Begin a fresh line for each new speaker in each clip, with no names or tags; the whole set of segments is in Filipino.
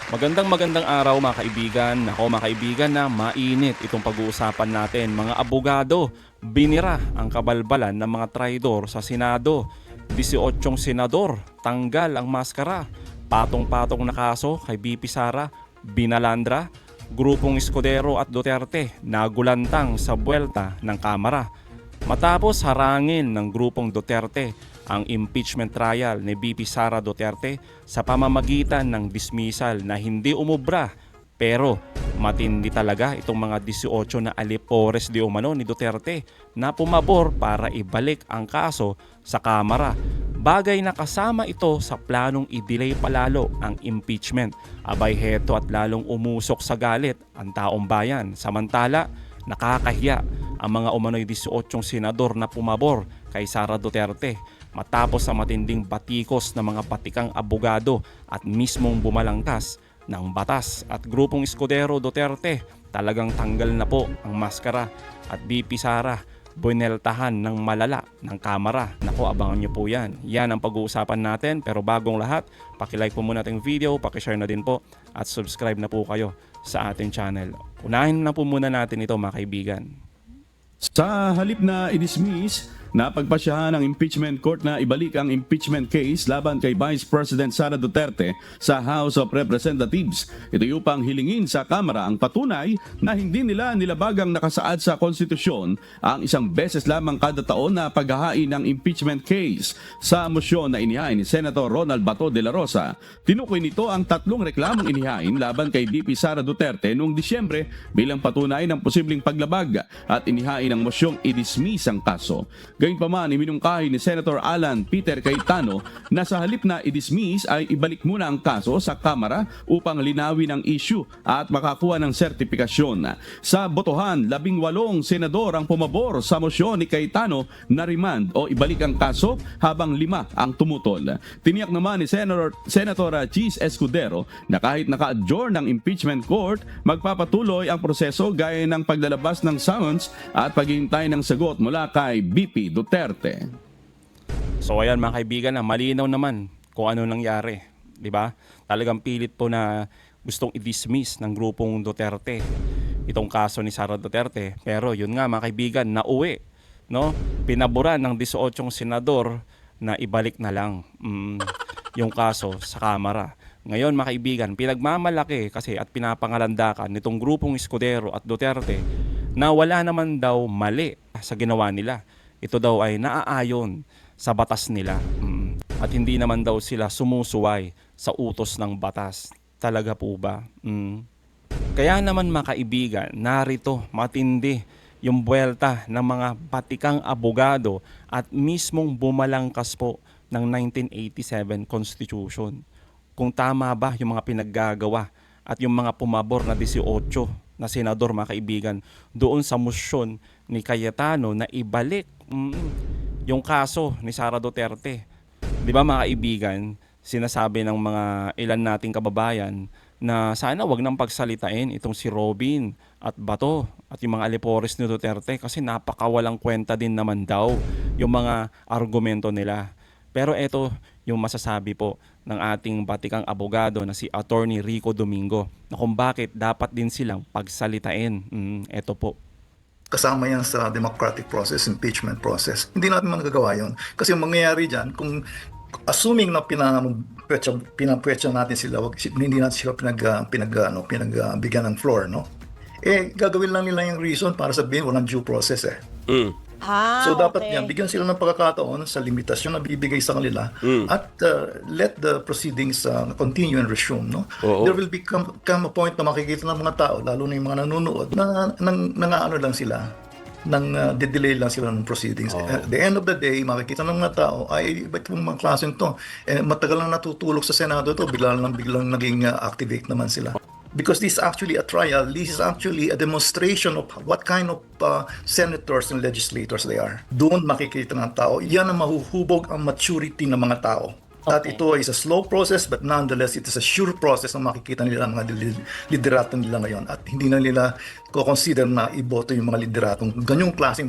Magandang araw mga kaibigan. Ako mga kaibigan na mainit itong pag-uusapan natin. Mga abogado, binira ang kabalbalan ng mga traidor sa Senado. 18 senador, tanggal ang maskara. Patong-patong na kaso kay BP Sara, binalandra. Grupong Escudero at Duterte nagulantang sa buwelta ng Kamara. Matapos harangin ng grupong Duterte ang impeachment trial ni BP Sara Duterte sa pamamagitan ng dismissal na hindi umubra, pero matindi talaga itong mga 18 na alipores di umano ni Duterte na pumabor para ibalik ang kaso sa Kamara. Bagay na kasama ito sa planong i-delay palalo ang impeachment. Abay heto at lalong umusok sa galit ang taong bayan. Samantala, nakakahiya ang mga umano'y 18 senador na pumabor kay Sara Duterte matapos sa matinding batikos ng mga batikang abogado at mismong bumalangkas ng batas. At grupong Escudero Duterte talagang tanggal na po ang maskara at BP Sara bineltahan ng malala ng Kamara. Naku, abangan nyo po yan. Yan ang pag-uusapan natin. Pero bagong lahat, pakilike po muna ating video, pakishare na din po at subscribe na po kayo sa ating channel. Unahin na po muna natin ito mga kaibigan.
Sa halip na i-dismiss, napagpasyahan ng impeachment court na ibalik ang impeachment case laban kay Vice President Sara Duterte sa House of Representatives. Ito upang hilingin sa Kamara ang patunay na hindi nila nilabagang nakasaad sa konstitusyon ang isang beses lamang kada taon na paghahain ng impeachment case. Sa mosyon na inihain ni Senator Ronald Bato de la Rosa, tinukoy nito ang tatlong reklamong inihain laban kay VP Sara Duterte noong Disyembre bilang patunay ng posibleng paglabag at inihain ang mosyong i-dismiss ang kaso. Gayunpaman, iminungkahi ni Senator Alan Peter Cayetano na sa halip na i-dismiss ay ibalik muna ang kaso sa Kamara upang linawin ang issue at makakuha ng sertipikasyon. Sa botohan, 18 senador ang pumabor sa mosyon ni Cayetano na remand o ibalik ang kaso habang 5 ang tumutol. Tiniyak naman ni Senator Chis Escudero na kahit naka-adjourn ng impeachment court, magpapatuloy ang proseso gaya ng paglalabas ng summons at paghihintay ng sagot mula kay BP Duterte.
So ayan mga kaibigan, na malinaw naman kung ano nangyari, di ba? Talagang pilit po na gustong i-dismiss ng grupong Duterte itong kaso ni Sara Duterte. Pero yun nga mga kaibigan, nauwi, no? Pinaboran ng 18 senador na ibalik na lang yung kaso sa Kamara. Ngayon mga kaibigan, pinagmamalaki kasi at pinapangalandakan nitong grupong Escudero at Duterte na wala naman daw mali sa ginawa nila. Ito daw ay naaayon sa batas nila at hindi naman daw sila sumusuway sa utos ng batas. Talaga po ba? Kaya naman mga kaibigan, narito matindi yung buwelta ng mga batikang abogado at mismong bumalangkas po ng 1987 Constitution. Kung tama ba yung mga pinaggagawa at yung mga pumabor na 18 na senador mga kaibigan doon sa motion ni Cayetano na ibalik yung kaso ni Sara Duterte. Di ba mga kaibigan, sinasabi ng mga ilan nating kababayan na sana wag nang pagsalitain itong si Robin at Bato at yung mga alipores ni Duterte kasi napakawalang kwenta din naman daw yung mga argumento nila. Pero eto yung masasabi po ng ating batikang abogado na si Attorney Rico Domingo na kung bakit dapat din silang pagsalitain. Eto po.
Kasama yan sa democratic process, impeachment process. Hindi natin magagawa yun. Kasi yung mangyayari dyan, kung assuming na pinapwetsa natin sila, hindi natin sila bigyan ng floor, no? Gagawin lang nila yung reason para sabihin walang due process So dapat yan, bigyan sila ng pagkakataon sa limitasyon na bibigay sa kanila at let the proceedings continue and resume. No? There will come a point na makikita ng mga tao, lalo na yung mga nanonood, na nangaano lang sila, delay lang sila ng proceedings. At the end of the day, makikita ng mga tao, ay ba't yung mga klaseng to? Matagal lang natutulog sa Senado to, biglang naging activate naman sila. Because this is actually a trial, this is actually a demonstration of what kind of senators and legislators they are. Doon makikita ng tao, yan ang mahuhubog ang maturity ng mga tao. At
Okay.
ito is a slow process but nonetheless it is a sure process na makikita nila ang mga liderato nila ngayon at hindi na nila ko-consider na iboto yung mga lideratong ganyong klaseng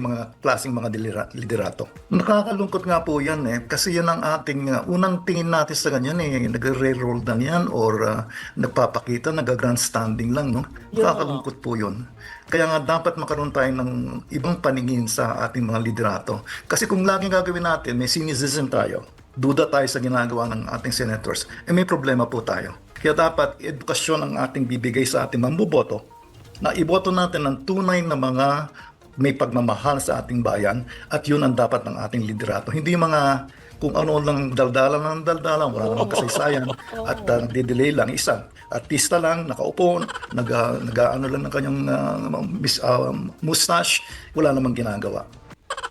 mga liderato. Nakakalungkot nga po yan kasi yan ang ating unang tingin natin sa ganyan nagre-roll lang yan or nagpapakita, nag-grandstanding lang, no? Nakakalungkot po yun. Kaya nga dapat makaroon tayo ng ibang paningin sa ating mga liderato. Kasi kung laging gagawin natin, may cynicism tayo, duda tayo sa ginagawa ng ating senators, may problema po tayo. Kaya dapat edukasyon ang ating bibigay sa ating mamboboto na iboto natin ng tunay na mga may pagmamahal sa ating bayan at yun ang dapat ng ating liderato. Hindi mga kung ano lang daldalan, wala namang kasaysayan at nagde-delay lang isa. Artista lang, nakaupo, nag-ano lang ng kanyang mustache, wala namang ginagawa.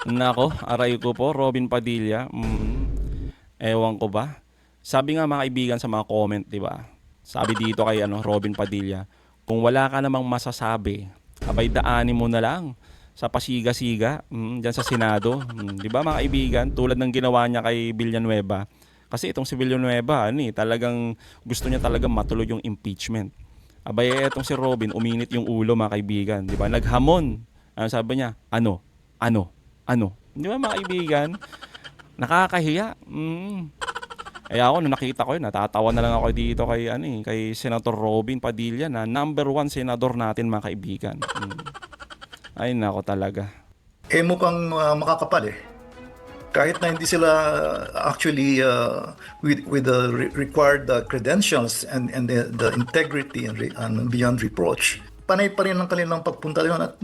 Nako, aray ko po, Robin Padilla. Ewan ko ba? Sabi nga mga kaibigan sa mga comment, di ba? Sabi dito kay Robin Padilla, kung wala ka namang masasabi, abay daanin mo na lang sa pasiga-siga dyan sa Senado. Di ba mga kaibigan? Tulad ng ginawa niya kay Villanueva. Kasi itong si Villanueva, talagang gusto niya talagang matuloy yung impeachment. Abay, etong si Robin, uminit yung ulo mga kaibigan. Di ba? Naghamon. Ano sabi niya? Ano? Di ba mga kaibigan? Nakakahiya. Eh ako, nung nakita ko yun, natatawa na lang ako dito kay Senator Robin Padilla na number 1 senador natin mga kaibigan. Ay nako talaga.
Mukhang makakapal kahit na hindi sila actually with the required credentials and the integrity and beyond reproach. Panay pa rin ang kanilang pagpunta doon at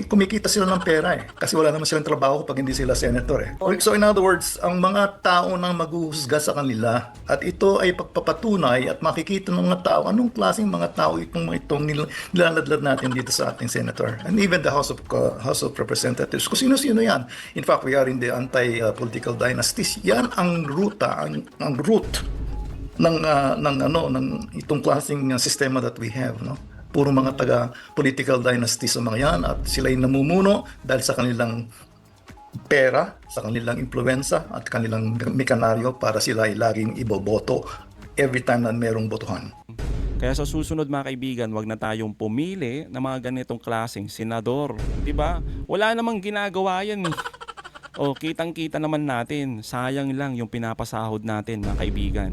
kumikita sila ng pera kasi wala naman silang trabaho pag hindi sila senator So in other words, ang mga tao nang maghuhusga sa kanila at ito ay pagpapatunay at makikita ng mga tao anong klaseng mga tao itong nilaladlad natin dito sa ating senator and even the House of Representatives. Kung sino-sino yan. In fact, we are in the anti-political dynasties. Yan ang ruta, ang root ng itong klaseng sistema that we have, no? Puro mga taga-political dynasty sa mga yan at sila'y namumuno dahil sa kanilang pera, sa kanilang impluensya at kanilang mekanaryo para sila ay laging iboboto every time na merong botohan.
Kaya sa susunod mga kaibigan, wag na tayong pumili ng mga ganitong klaseng senador. Diba? Wala namang ginagawa yan O kitang-kita naman natin, sayang lang yung pinapasahod natin mga kaibigan.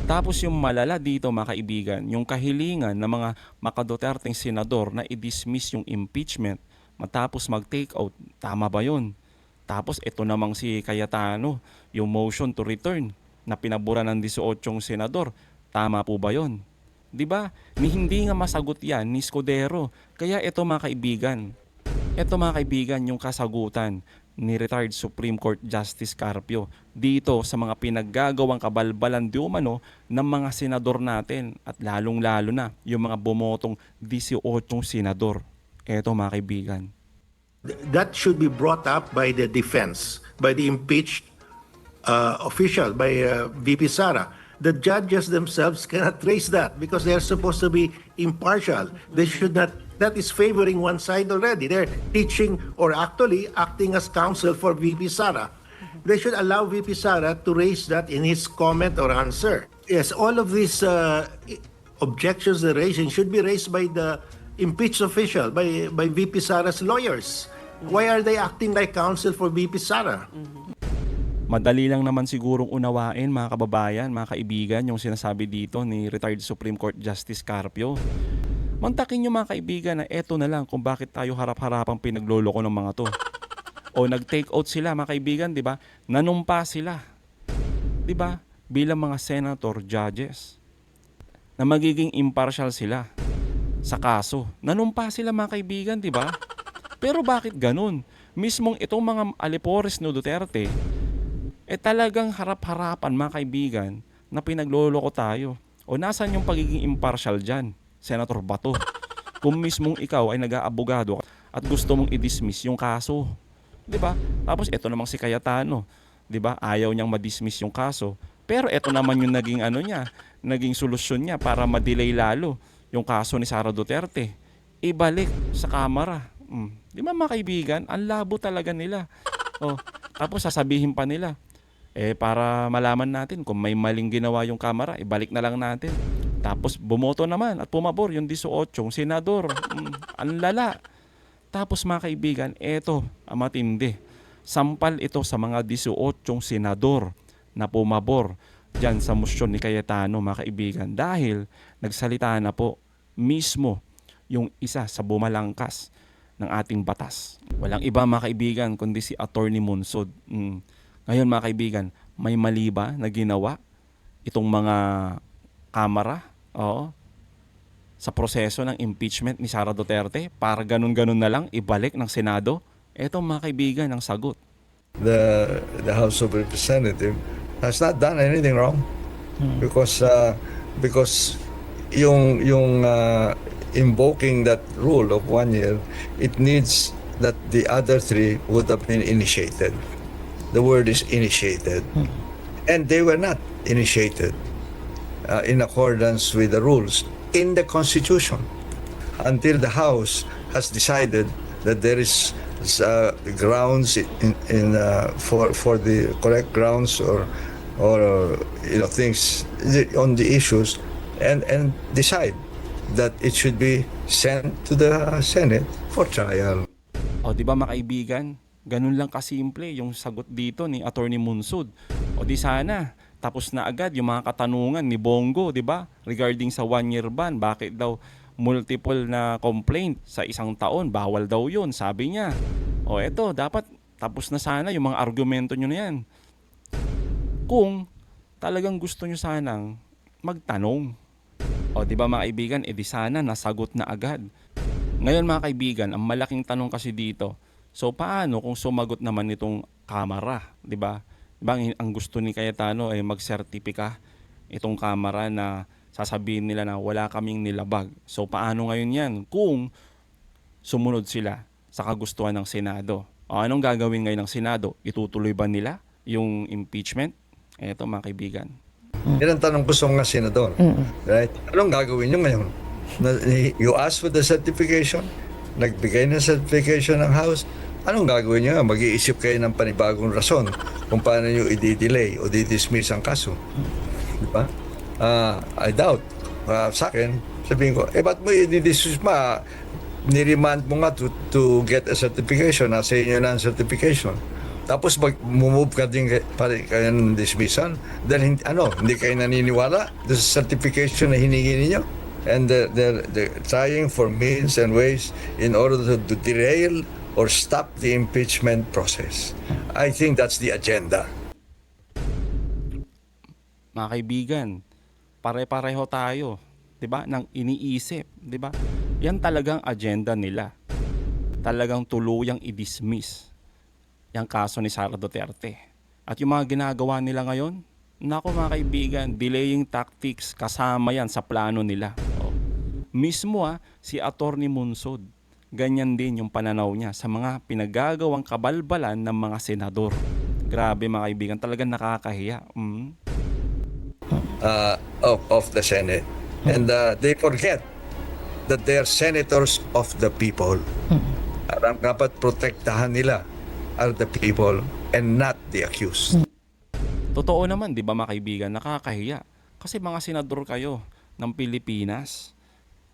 Tapos yung malala dito mga kaibigan, yung kahilingan ng mga makaduterteng senador na i-dismiss yung impeachment matapos mag-take out, tama ba yun? Tapos ito namang si Cayetano, yung motion to return na pinabura ng 18 senador, tama po ba yun? Diba? Hindi nga masagot yan ni Escudero. Kaya ito mga kaibigan, yung kasagutan ni retired Supreme Court Justice Carpio dito sa mga pinaggagawang kabalbalan di umano ng mga senador natin at lalong-lalo na yung mga bumotong 18 senador. Eto mga kaibigan.
That should be brought up by the defense, by the impeached official, by VP Sara. The judges themselves cannot trace that because they are supposed to be impartial. They should not. That is favoring one side already. They're teaching or actually acting as counsel for VP Sara. They should allow VP Sara to raise that in his comment or answer. Yes, all of these objections they're raising should be raised by the impeached official, by VP Sara's lawyers. Why are they acting like counsel for VP Sara?
Madali lang naman sigurong unawain mga kababayan, mga kaibigan, yung sinasabi dito ni retired Supreme Court Justice Carpio. Mantakin nyo mga kaibigan na eto na lang kung bakit tayo harap-harapang pinagloloko ng mga to. O nag-take out sila mga kaibigan, di ba? Nanumpa sila. Di ba? Bilang mga senator, judges. Na magiging impartial sila sa kaso. Nanumpa sila mga kaibigan, di ba? Pero bakit ganun? Mismong itong mga alipores no Duterte, talagang harap-harapan mga kaibigan na pinagloloko tayo. O nasan yung pagiging impartial dyan, Senator Bato? Kung mismong ikaw ay nag-aabogado at gusto mong i-dismiss yung kaso. Diba? Tapos ito namang si Cayetano, diba? Ayaw niyang ma-dismiss yung kaso. Pero ito naman yung naging solusyon niya para ma-delay lalo yung kaso ni Sara Duterte. Ibalik sa Kamara. Di ba mga kaibigan? Ang labo talaga nila. Tapos sasabihin pa nila, Para malaman natin kung may maling ginawa yung Kamara, ibalik na lang natin. Tapos bumoto naman at pumabor yung 18 senador. Ang lala. Tapos mga kaibigan, eto ang matindi. Sampal ito sa mga 18 senador na pumabor dyan sa motion ni Cayetano, mga kaibigan. Dahil nagsalita na po mismo yung isa sa bumalangkas ng ating batas. Walang iba mga kaibigan kundi si Attorney Munsod. Ngayon mga kaibigan, may mali ba na ginawa itong mga Kamara sa proseso ng impeachment ni Sara Duterte para ganun-ganun na lang ibalik ng Senado? Eto mga kaibigan ang sagot.
The House of Representatives has not done anything wrong because yung invoking that rule of 1 year, it needs that the other three would have been initiated. The word is initiated, and they were not initiated in accordance with the rules in the Constitution until the House has decided that there is grounds for the correct grounds or things on the issues and decide that it should be sent to the Senate for trial.
O di ba mga kaibigan, ganun lang kasimple yung sagot dito ni Attorney Munsod. O di sana tapos na agad yung mga katanungan ni Bongo, di ba? Regarding sa 1-year ban, bakit daw multiple na complaint sa isang taon, bawal daw yun, sabi niya. O eto, dapat tapos na sana yung mga argumento nyo na yan. Kung talagang gusto nyo sanang magtanong. O di ba mga kaibigan, di sana nasagot na agad. Ngayon mga kaibigan, ang malaking tanong kasi dito, so paano kung sumagot naman itong Kamara, di ba? Diba, ang gusto ni Cayetano ay magsertipika itong Kamara na sasabihin nila na wala kaming nilabag. So paano ngayon yan kung sumunod sila sa kagustuhan ng Senado? O anong gagawin ngayon ng Senado? Itutuloy ba nila yung impeachment? Eto mga kaibigan.
Yan ang tanong ko sa mga senador. Right? Anong gagawin nyo ngayon? You ask for the certification, nagbigay ng certification ng House, anong gagawin nyo? Mag-iisip kayo ng panibagong rason kung paano nyo i-delay o di-dismiss ang kaso. Di ba? I doubt. Sa akin, sabihin ko, ba't mo i-dismiss ma? Niremand mo nga to get a certification. Nasa inyo na ang certification. Tapos mag-move ka din kayo ng dismissal dahil hindi kayo naniniwala sa certification na hiningi ninyo. And they're trying for means and ways in order to derail or stop the impeachment process. I think that's the agenda.
Mga kaibigan, pare-pareho tayo, 'di ba? Nang iniisip, 'di ba? Yan talagang agenda nila. Talagang tuluyang i-dismiss yung kaso ni Sara Duterte. At yung mga ginagawa nila ngayon, nako mga kaibigan, delaying tactics kasama yan sa plano nila. Mismo si Attorney Munsod, ganyan din yung pananaw niya sa mga pinagagawang kabalbalan ng mga senador. Grabe mga kaibigan, talagang nakakahiya.
Of the Senate. And they forget that they are senators of the people. Ang dapat protektahan nila are the people and not the accused.
Totoo naman, di ba mga kaibigan, nakakahiya. Kasi mga senador kayo ng Pilipinas.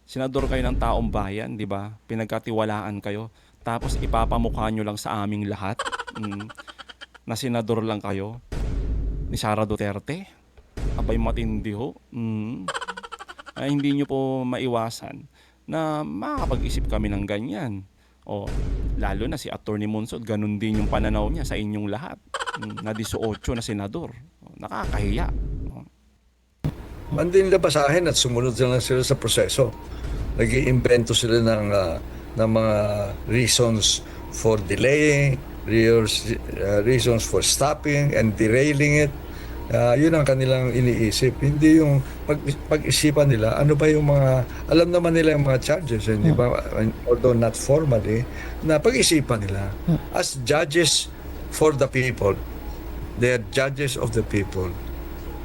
Senador kayo ng taong bayan, di ba? Pinagkatiwalaan kayo. Tapos ipapamukha nyo lang sa aming lahat na senador lang kayo ni Sara Duterte. Abay matindi ho. Ay, hindi nyo po maiwasan na makakapag-isip kami ng ganyan. O lalo na si Attorney Munsod, ganun din yung pananaw niya sa inyong lahat. Na 18 na senador. Nakakahiya.
Mandin nila basahin at sumunod lang sila sa proseso. Nag-iimbento sila ng mga reasons for delaying, reasons for stopping and derailing it. Yun ang kanilang iniisip. Hindi yung pag-isipan nila, ano ba yung mga, alam naman nila yung mga charges, hindi ba? Although not formally, na pag-isipan nila. As judges for the people, they are judges of the people.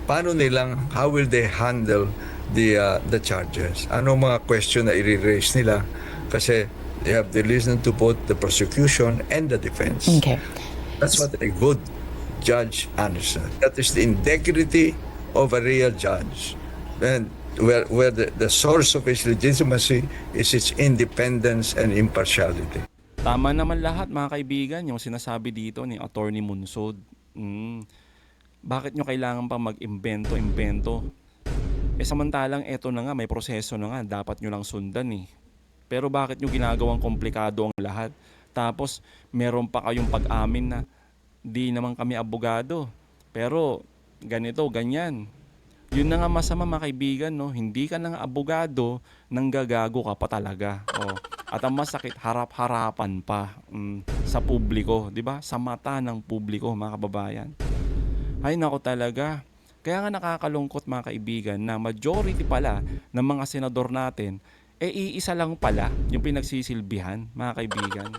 Paano nilang, how will they handle the charges? Ano mga question na i-raise nila? Kasi they have to listen to both the prosecution and the defense.
Okay.
That's what a good Judge Anderson. That is the integrity of a real judge. And where the source of his legitimacy is its independence and impartiality.
Tama naman lahat mga kaibigan, yung sinasabi dito ni Attorney Munsod. Bakit nyo kailangan pa mag-imbento? Samantalang eto na nga, may proseso na nga, dapat nyo lang sundan eh. Pero bakit nyo ginagawang komplikado ang lahat? Tapos meron pa kayong pag-amin na di naman kami abogado. Pero ganito, ganyan. Yun na nga masama mga kaibigan, no? Hindi ka na nga abogado, nanggagago ka pa talaga. At ang masakit, harap-harapan pa sa publiko, di ba? Sa mata ng publiko, mga kababayan. Ay nako talaga. Kaya nga nakakalungkot mga kaibigan na majority pala ng mga senador natin, iisa lang pala yung pinagsisilbihan, mga kaibigan.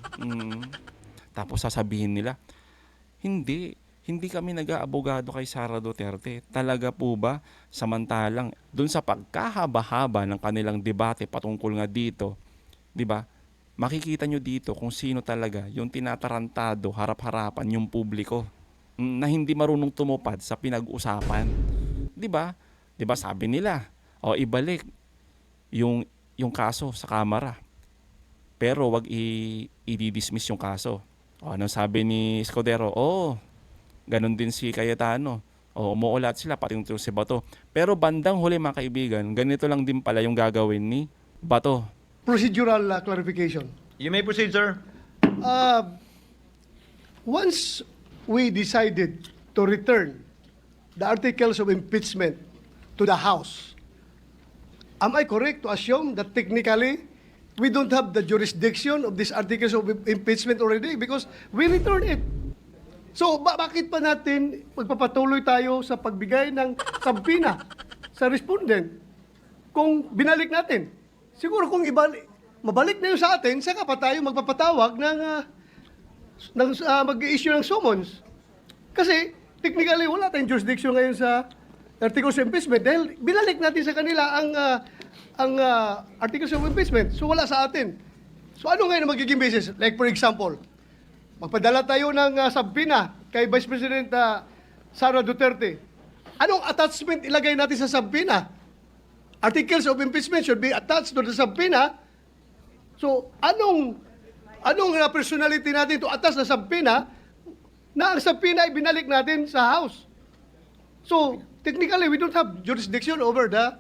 Tapos sasabihin nila, hindi kami nag-aabogado kay Sara Duterte. Talaga po ba? Samantalang dun sa pagkahaba-haba ng kanilang debate patungkol nga dito, di ba? Makikita nyo dito kung sino talaga yung tinatarantado, harap-harapan yung publiko na hindi marunong tumupad sa pinag-usapan. Di ba? Di ba sabi nila, ibalik yung kaso sa Kamara. Pero wag i-dismiss yung kaso. Anong sabi ni Escudero? Ganon din si Cayetano. Umuulat sila, pati yung si Bato. Pero bandang huli mga kaibigan, ganito lang din pala yung gagawin ni Bato.
Procedural clarification.
You may proceed, sir.
Once we decided to return the articles of impeachment to the House, am I correct to assume that technically we don't have the jurisdiction of these articles of impeachment already because we returned it? So, bakit pa natin magpapatuloy tayo sa pagbigay ng sampina sa respondent kung binalik natin? Siguro kung mabalik na yun sa atin, saka pa tayo magpapatawag ng mag-i-issue ng summons. Kasi, technically, wala tayong jurisdiction ngayon sa articles of impeachment dahil binalik natin sa kanila ang articles of impeachment. So, wala sa atin. So, ano ngayon ang magiging basis? Like, for example, magpadala tayo ng sampina kay Vice President Sara Duterte. Anong attachment ilagay natin sa sampina? Articles of impeachment should be attached to the sampina. So, anong personality natin to attach na sampina na ang sampina ay binalik natin sa House? So, technically, we don't have jurisdiction over the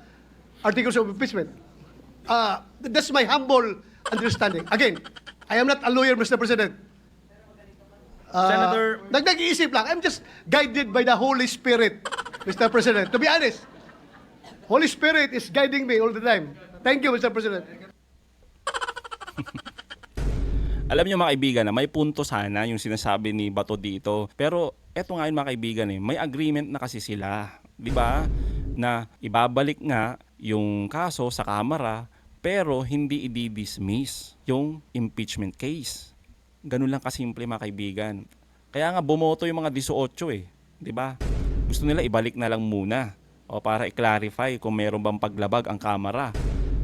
articles of impeachment. That's my humble understanding. Again, I am not a lawyer, Mr. President.
Senator-
Nag-iisip lang. I'm just guided by the Holy Spirit, Mr. President. To be honest, Holy Spirit is guiding me all the time. Thank you, Mr. President.
Alam niyo mga kaibigan na may punto sana yung sinasabi ni Bato dito. Pero eto nga yun mga kaibigan may agreement na kasi sila. Di ba? Na ibabalik nga yung kaso sa Kamara pero hindi i-dismiss yung impeachment case. Ganun lang kasimple mga kaibigan. Kaya nga bumoto yung mga 18 Di ba? Gusto nila ibalik na lang muna. Para i-clarify kung meron bang paglabag ang Kamara.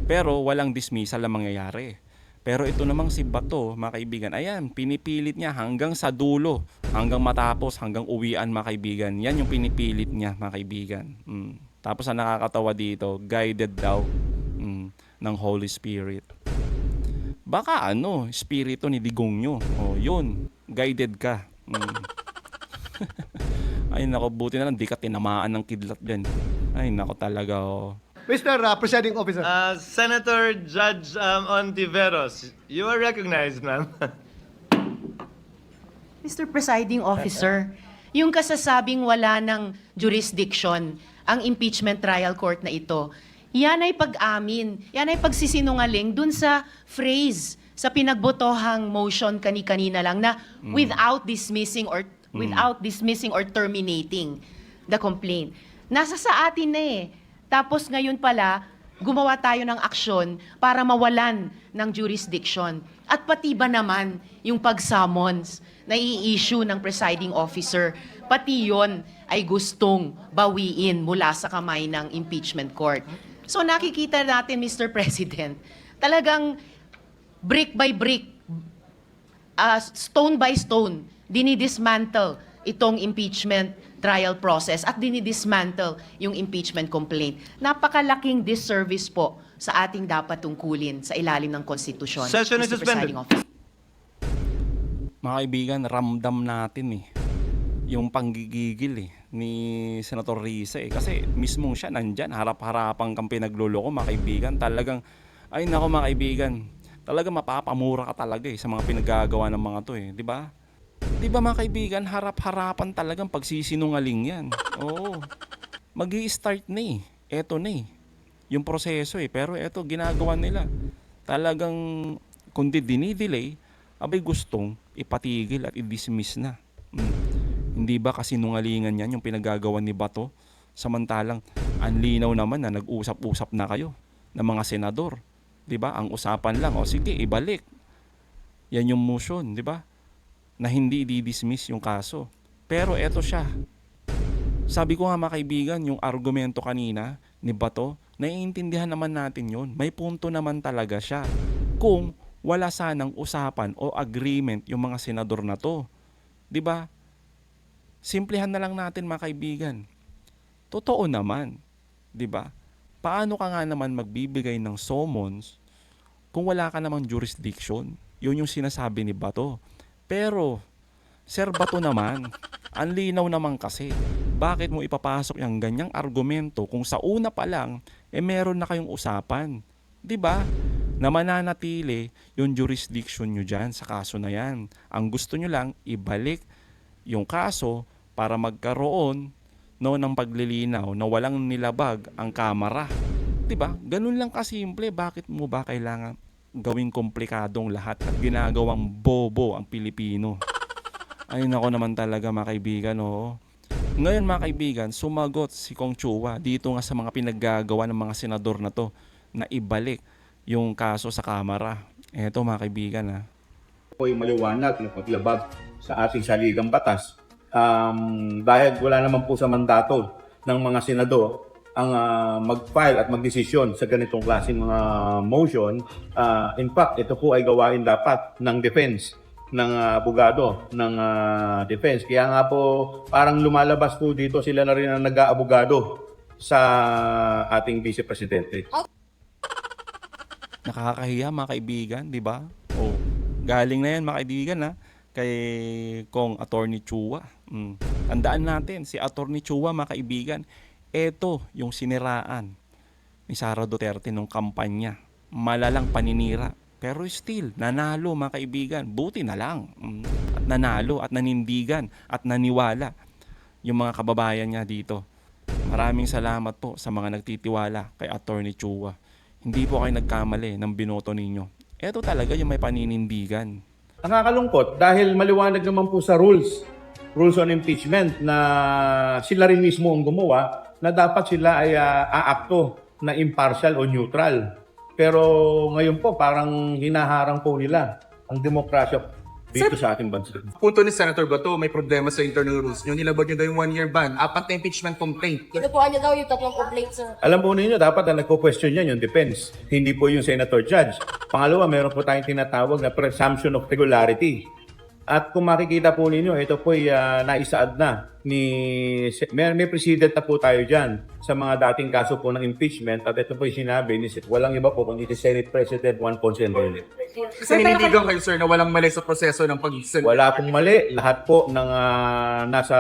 Pero walang dismissal na mangyayari. Pero ito namang si Bato, mga kaibigan, ayan, pinipilit niya hanggang sa dulo, hanggang matapos, hanggang uwian, mga kaibigan. Yan yung pinipilit niya, mga kaibigan. Tapos ang nakakatawa dito, guided daw ng Holy Spirit. Baka espiritu ni Digong nyo. Yun, guided ka. Ay nako, buti na lang di ka tinamaan ng kidlat dyan. Ay nako talaga.
Mr. Presiding Officer.
Senator Judge Ontiveros, you are recognized, ma'am.
Mr. Presiding Officer, yung kasasabing wala ng jurisdiction ang impeachment trial court na ito, yan ay pag-amin, yan ay pagsisinungaling dun sa phrase, sa pinagbotohang motion kani-kanina lang na without dismissing or terminating the complaint. Nasa sa atin na Tapos ngayon pala, gumawa tayo ng aksyon para mawalan ng jurisdiction. At pati ba naman yung pag-summons na i-issue ng presiding officer, pati yon ay gustong bawiin mula sa kamay ng impeachment court. So nakikita natin, Mr. President, talagang brick by brick, stone by stone, dinidismantle itong impeachment trial process at dinidismantle yung impeachment complaint. Napakalaking disservice po sa ating dapat tungkulin sa ilalim ng konstitusyon.
Session is
Mr.
suspended.
Presiding Officer.
Mga kaibigan, ramdam natin yung panggigigil ni Senator Risa kasi mismo siya nandyan, harap-harapang kang pinagluloko mga kaibigan. Talagang, ay nako mga kaibigan, talagang mapapamura ka talaga sa mga pinagagawa ng mga to di ba? Di ba mga kaibigan, harap-harapan talagang pagsisinungaling yan. Oo. Magi-start na Eto na yung proseso pero eto ginagawa nila. Talagang kundi dinidelay, abay gustong ipatigil at i-dismiss na. Hindi ba kasi nungalingan yan yung pinagagawa ni Bato? Samantalang ang linaw naman na nag-usap-usap na kayo ng mga senador. 'Di ba? Ang usapan lang, o sige, ibalik. Yan yung motion, 'di ba? Na hindi i-dismiss yung kaso. Pero eto siya. Sabi ko nga mga kaibigan, yung argumento kanina ni Bato, naiintindihan naman natin yun. May punto naman talaga siya. Kung wala sanang usapan o agreement yung mga senador na to. 'Di ba? Simplihan na lang natin mga kaibigan. Totoo naman, 'di ba? Paano ka nga naman magbibigay ng summons kung wala ka namang jurisdiction? Yun yung sinasabi ni Bato. Pero Sir Bato naman, ang linaw naman kasi, bakit mo ipapasok yung ganyang argumento kung sa una pa lang meron na kayong usapan? 'Di ba? Na mananatili yung jurisdiction nyo dyan sa kaso na yan. Ang gusto nyo lang, ibalik yung kaso para magkaroon ng paglilinaw na walang nilabag ang kamara. 'Di ba? Ganun lang kasimple. Bakit mo ba kailangan gawing komplikadong lahat at ginagawang bobo ang Pilipino? Ay nako naman talaga mga kaibigan. Ngayon mga kaibigan, sumagot si Kong Chua dito nga sa mga pinaggagawa ng mga senador na to na ibalik yung kaso sa kamara. Eto mga kaibigan
po yung maliwanag na paglabag sa ating saligang batas. Dahil wala naman po sa mandato ng mga senador ang mag-file at magdesisyon sa ganitong klaseng mga motion. In fact, ito po ay gawain dapat ng defense, ng abogado, ng defense. Kaya nga po parang lumalabas po dito sila na rin ang nag-aabogado sa ating Vice Presidente.
Nakakahiya mga kaibigan, di ba? Galing na yan mga kaibigan kay Kong Attorney Chua. Tandaan natin, si Attorney Chua mga kaibigan, eto yung siniraan ni Sara Duterte nung kampanya. Malalang paninira. Pero still, nanalo mga kaibigan. Buti na lang. At nanalo at nanindigan at naniwala yung mga kababayan niya dito. Maraming salamat po sa mga nagtitiwala kay Attorney Chua. Hindi po kayo nagkamali ng binoto ninyo. Eto talaga yung may paninindigan.
Nakakalungkot dahil maliwanag naman po sa rules on impeachment na sila rin mismo ang gumawa na dapat sila ay aakto na impartial o neutral. Pero ngayon po parang hinaharang po nila ang demokrasya dito sa ating bansa.
Punto ni Senator Bato, may problema sa internal rules nyo. Nilabag nyo daw yung 1-year ban. 4 na impeachment complaint.
Kinukuha niya daw yung 3 complaints, sir.
Alam po ninyo, dapat ang nagko-question yan yung defense, hindi po yung senator judge. Pangalawa, meron po tayong tinatawag na presumption of regularity. At kung makikita po ninyo, ito po ay naisaad na may precedent na po tayo dyan sa mga dating kaso po ng impeachment. At ito po yung sinabi, walang iba po kundi si Senate President Juan Ponce Enrile.
Kasi ninindigan kayo, sir, na walang mali sa proseso ng pag-isip.
Wala pong mali. Lahat po ng nasa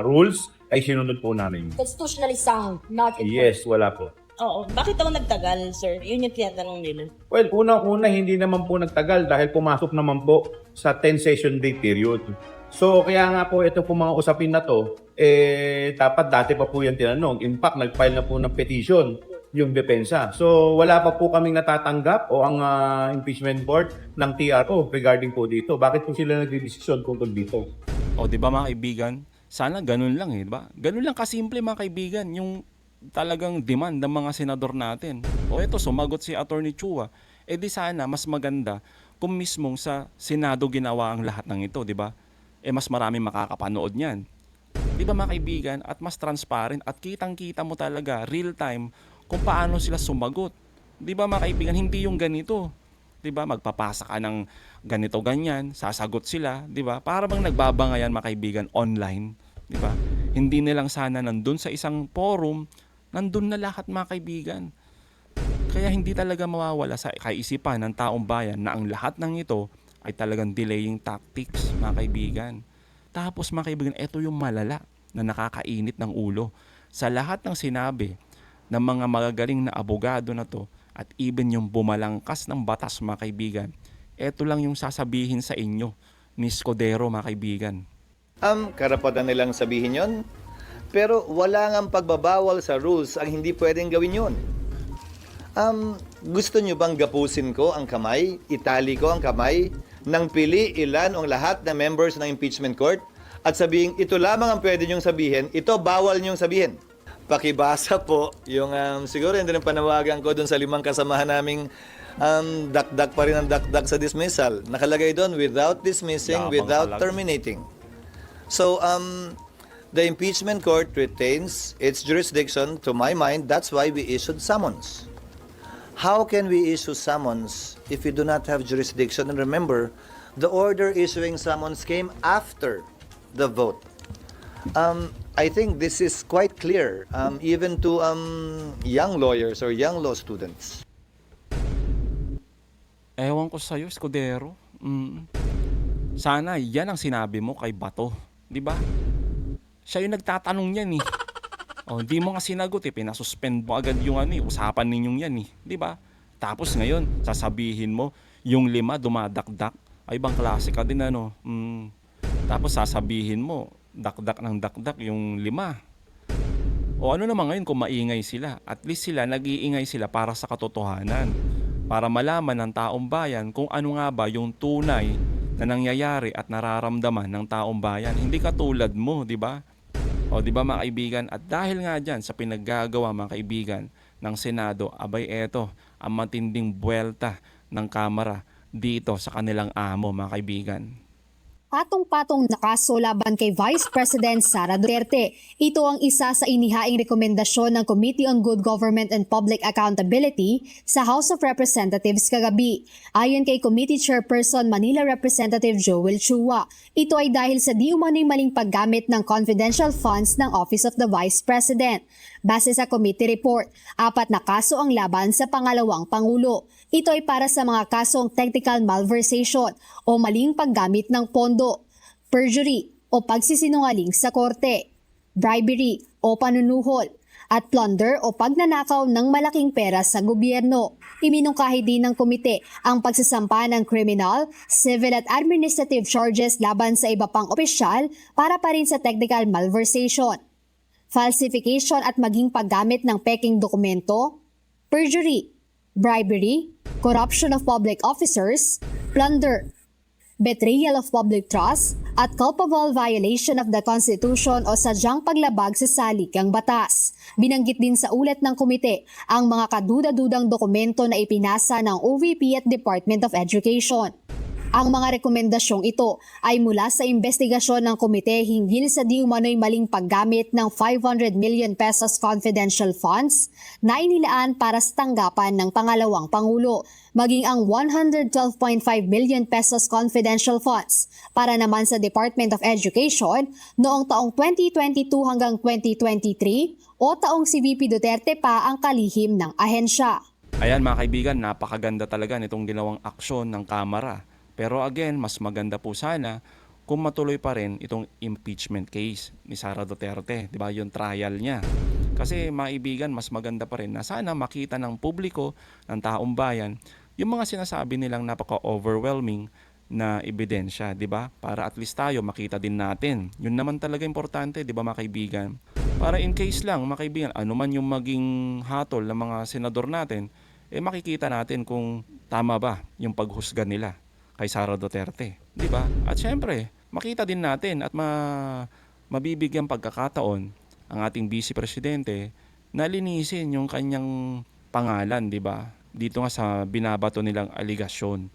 rules ay sinunod po namin.
Constitutionally sound, not
Yes, wala po.
Oo. Bakit daw nagtagal, sir? Yun yung tinatanong nila.
Well, unang-una hindi naman po nagtagal dahil pumasok naman po sa 10 session day period. So, kaya nga po ito po mga usapin na to, dapat dati pa po yan tinanong. In fact, nag-file na po ng petition yung depensa. So, wala pa po kaming natatanggap o ang impeachment board ng TRO regarding po dito. Bakit po sila nagdidesisyon tungkol dito?
Di ba mga kaibigan? Sana ganun lang di ba? Ganun lang kasimple mga kaibigan, yung talagang demand ng mga senador natin. Ito, sumagot si Attorney Chua. Di sana mas maganda kung mismong sa Senado ginawa ang lahat ng ito, di ba? Mas maraming makakapanood niyan. Di ba mga kaibigan? At mas transparent at kitang-kita mo talaga real time kung paano sila sumagot. Di ba mga kaibigan? Hindi yung ganito. 'di ba? Magpapasa ka ng ganito ganyan, sasagot sila, 'di ba? Para bang nagbabangayan mga kaibigan online, 'di ba? Hindi nilang sana nandun sa isang forum, nandun na lahat mga kaibigan. Kaya hindi talaga mawawala sa kaisipan ng taong bayan na ang lahat ng ito ay talagang delaying tactics, mga kaibigan. Tapos mga kaibigan, ito yung malala na nakakainit ng ulo. Sa lahat ng sinabi ng mga magagaling na abogado na to at even yung bumalangkas ng batas, mga kaibigan, ito lang yung sasabihin sa inyo ni Escudero, mga kaibigan.
Karapatan nilang sabihin yon. Pero wala ngang pagbabawal sa rules ang hindi pwedeng gawin yon. Gusto nyo bang gapusin ko ang kamay, itali ko ang kamay, nang pili ilan o lahat ng members ng impeachment court at sabihin, ito lamang ang pwede nyong sabihin, ito bawal nyong sabihin. Pakibasa po yung siguro hindi rin panawagan ko dun sa 5 kasamahan naming dakdak pa rin ang dakdak sa dismissal. Nakalagay doon, without dismissing,
Yabang
without
talaga.
terminating. So, the impeachment court retains its jurisdiction. To my mind, that's why we issued summons. How can we issue summons if we do not have jurisdiction? And remember, the order issuing summons came after the vote. I think this is quite clear, even to young lawyers or young law students.
Ewan ko sa'yo, Escudero. Sana yan ang sinabi mo kay Bato. Di ba? Siya yung nagtatanong yan eh. O, hindi mo nga sinagot eh. Pinasuspend mo agad yung usapan ninyong yan eh. Di ba? Tapos ngayon, sasabihin mo, yung 5 dumadakdak. Ay, ibang klase ka din Tapos sasabihin mo, dakdak ng dakdak yung 5. O ano naman ngayon kung maingay sila? At least sila, nag-iingay sila para sa katotohanan. Para malaman ng taong bayan kung ano nga ba yung tunay na nangyayari at nararamdaman ng taong bayan. Hindi katulad mo, di ba? O di ba mga kaibigan? At dahil nga dyan sa pinaggagawa mga kaibigan ng Senado, abay eto ang matinding buwelta ng Kamara dito sa kanilang amo mga kaibigan.
Patong-patong na kaso laban kay Vice President Sara Duterte. Ito ang isa sa inihaing rekomendasyon ng Committee on Good Government and Public Accountability sa House of Representatives kagabi. Ayon kay Committee Chairperson Manila Representative Joel Chua, ito ay dahil sa di umano'y maling paggamit ng confidential funds ng Office of the Vice President. Base sa committee report, 4 na kaso ang laban sa pangalawang Pangulo. Ito ay para sa mga kasong technical malversation o maling paggamit ng pondo, perjury o pagsisinungaling sa korte, bribery o panunuhol, at plunder o pagnanakaw ng malaking pera sa gobyerno. Iminungkahi din ng komite ang pagsasampa ng criminal, civil at administrative charges laban sa iba pang opisyal para pa rin sa technical malversation, falsification at maging paggamit ng peking dokumento, perjury, bribery, corruption of public officers, plunder, betrayal of public trust, at culpable violation of the Constitution o sadyang paglabag sa salikang batas. Binanggit din sa ulat ng komite ang mga kaduda-dudang dokumento na ipinasa ng OVP at Department of Education. Ang mga rekomendasyong ito ay mula sa investigasyon ng komite hinggil sa di umano'y maling paggamit ng 500 million pesos confidential funds na inilaan para sa tanggapan ng pangalawang Pangulo, maging ang 112.5 million pesos confidential funds para naman sa Department of Education noong taong 2022 hanggang 2023 o taong si VP Duterte pa ang kalihim ng ahensya.
Ayan mga kaibigan, napakaganda talaga nitong ginawang aksyon ng Kamara. Pero again, mas maganda po sana kung matuloy pa rin itong impeachment case ni Sara Duterte, 'di ba? Yung trial niya. Kasi mga kaibigan, mas maganda pa rin na sana makita ng publiko, ng taong bayan, yung mga sinasabi nilang napaka-overwhelming na ebidensya, 'di ba? Para at least tayo makita din natin. Yun naman talaga importante, 'di ba mga kaibigan? Para in case lang, mga kaibigan, ano man yung maging hatol ng mga senador natin, makikita natin kung tama ba yung paghusga nila kay Sara Duterte, di ba? At syempre, makita din natin at mabibigyan pagkakataon ang ating Vice Presidente na linisin yung kanyang pangalan, di ba? Dito nga sa binabato nilang aligasyon.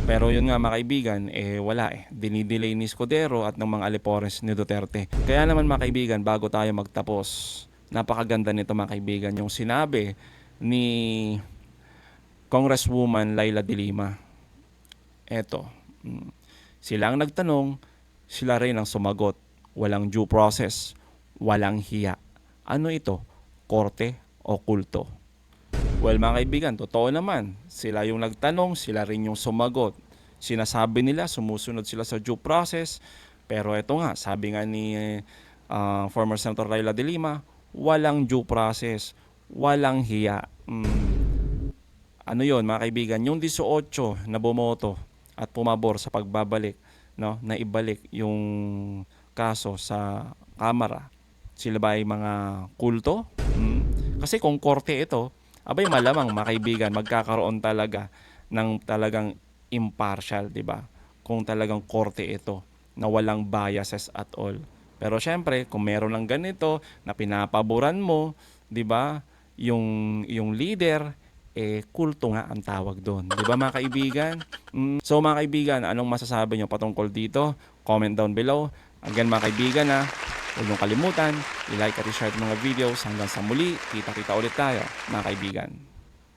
Pero yun nga mga kaibigan, wala dinidelay ni Escudero at ng mga alipores ni Duterte. Kaya naman mga kaibigan, bago tayo magtapos, napakaganda nito mga kaibigan, yung sinabi ni Congresswoman Laila De Lima. Eto, sila ang nagtanong, sila rin ang sumagot. Walang due process, walang hiya. Ano ito? Korte o kulto? Well, mga kaibigan, totoo naman. Sila yung nagtanong, sila rin yung sumagot. Sinasabi nila, sumusunod sila sa due process. Pero ito nga, sabi nga ni former Senator Laila De Lima, walang due process, walang hiya. Ano yon, mga kaibigan? Yung 18 na bumoto at pumabor sa pagbabalik, no, na ibalik yung kaso sa Kamara, sila ba ay mga kulto? Kasi kung korte ito, abay malamang, mga kaibigan, magkakaroon talaga ng talagang impartial, di ba? Kung talagang korte ito na walang biases at all. Pero syempre, kung meron ng ganito na pinapaboran mo, di ba, yung leader, kulto nga ang tawag doon. Di ba, mga kaibigan? So, mga kaibigan, anong masasabi nyo patungkol dito? Comment down below. Again, mga kaibigan, huwag niyong kalimutan, i-like at i-share mga videos. Hanggang sa muli, kita-kita ulit tayo, mga kaibigan.